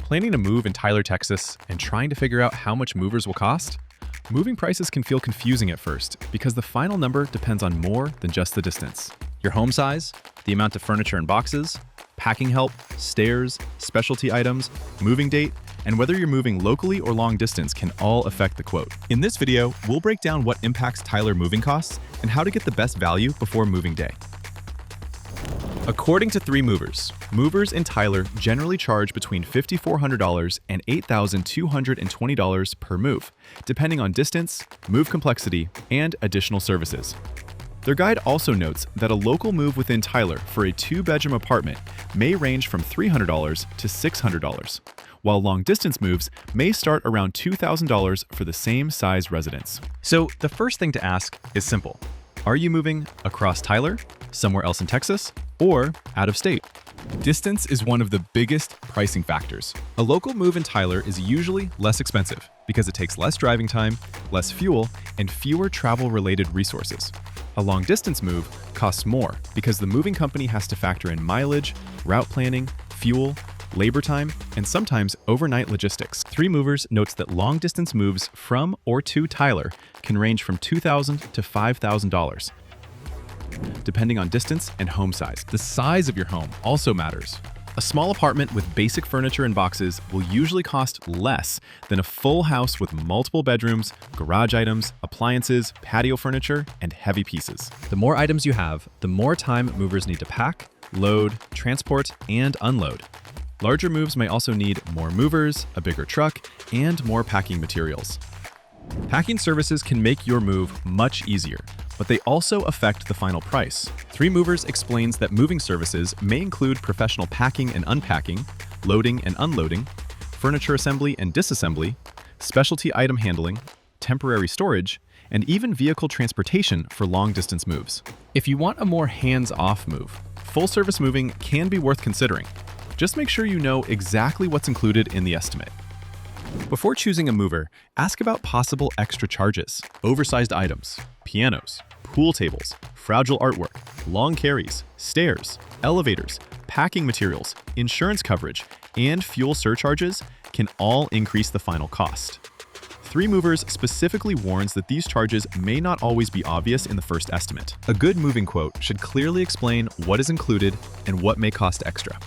Planning to move in Tyler, Texas, and trying to figure out how much movers will cost? Moving prices can feel confusing at first because the final number depends on more than just the distance. Your home size, the amount of furniture and boxes, packing help, stairs, specialty items, moving date, and whether you're moving locally or long distance can all affect the quote. In this video, we'll break down what impacts Tyler moving costs and how to get the best value before moving day. According to 3 movers, movers in Tyler generally charge between $5,400 and $8,220 per move, depending on distance, move complexity, and additional services. Their guide also notes that a local move within Tyler for a 2-bedroom apartment may range from $300 to $600, while long-distance moves may start around $2,000 for the same size residence. So the first thing to ask is simple. Are you moving across Tyler, somewhere else in Texas, or out of state? Distance is one of the biggest pricing factors. A local move in Tyler is usually less expensive because it takes less driving time, less fuel, and fewer travel-related resources. A long-distance move costs more because the moving company has to factor in mileage, route planning, fuel, labor time, and sometimes overnight logistics. 3 Movers notes that long-distance moves from or to Tyler can range from $2,000 to $5,000, depending on distance and home size. The size of your home also matters. A small apartment with basic furniture and boxes will usually cost less than a full house with multiple bedrooms, garage items, appliances, patio furniture, and heavy pieces. The more items you have, the more time movers need to pack, load, transport, and unload. Larger moves may also need more movers, a bigger truck, and more packing materials. Packing services can make your move much easier, but they also affect the final price. 3 Movers explains that moving services may include professional packing and unpacking, loading and unloading, furniture assembly and disassembly, specialty item handling, temporary storage, and even vehicle transportation for long-distance moves. If you want a more hands-off move, full-service moving can be worth considering. Just make sure you know exactly what's included in the estimate. Before choosing a mover, ask about possible extra charges, oversized items, pianos, pool tables, fragile artwork, long carries, stairs, elevators, packing materials, insurance coverage, and fuel surcharges can all increase the final cost. 3 Movers specifically warns that these charges may not always be obvious in the first estimate. A good moving quote should clearly explain what is included and what may cost extra.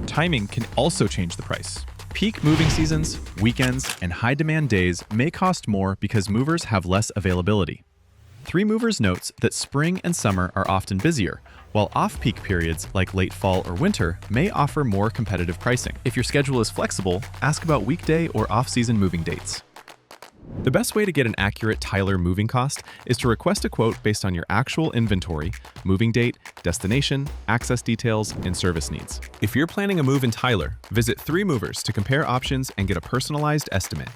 Timing can also change the price. Peak moving seasons, weekends, and high-demand days may cost more because movers have less availability. 3 Movers notes that spring and summer are often busier, while off-peak periods like late fall or winter may offer more competitive pricing. If your schedule is flexible, ask about weekday or off-season moving dates. The best way to get an accurate Tyler moving cost is to request a quote based on your actual inventory, moving date, destination, access details, and service needs. If you're planning a move in Tyler, visit 3 Movers to compare options and get a personalized estimate.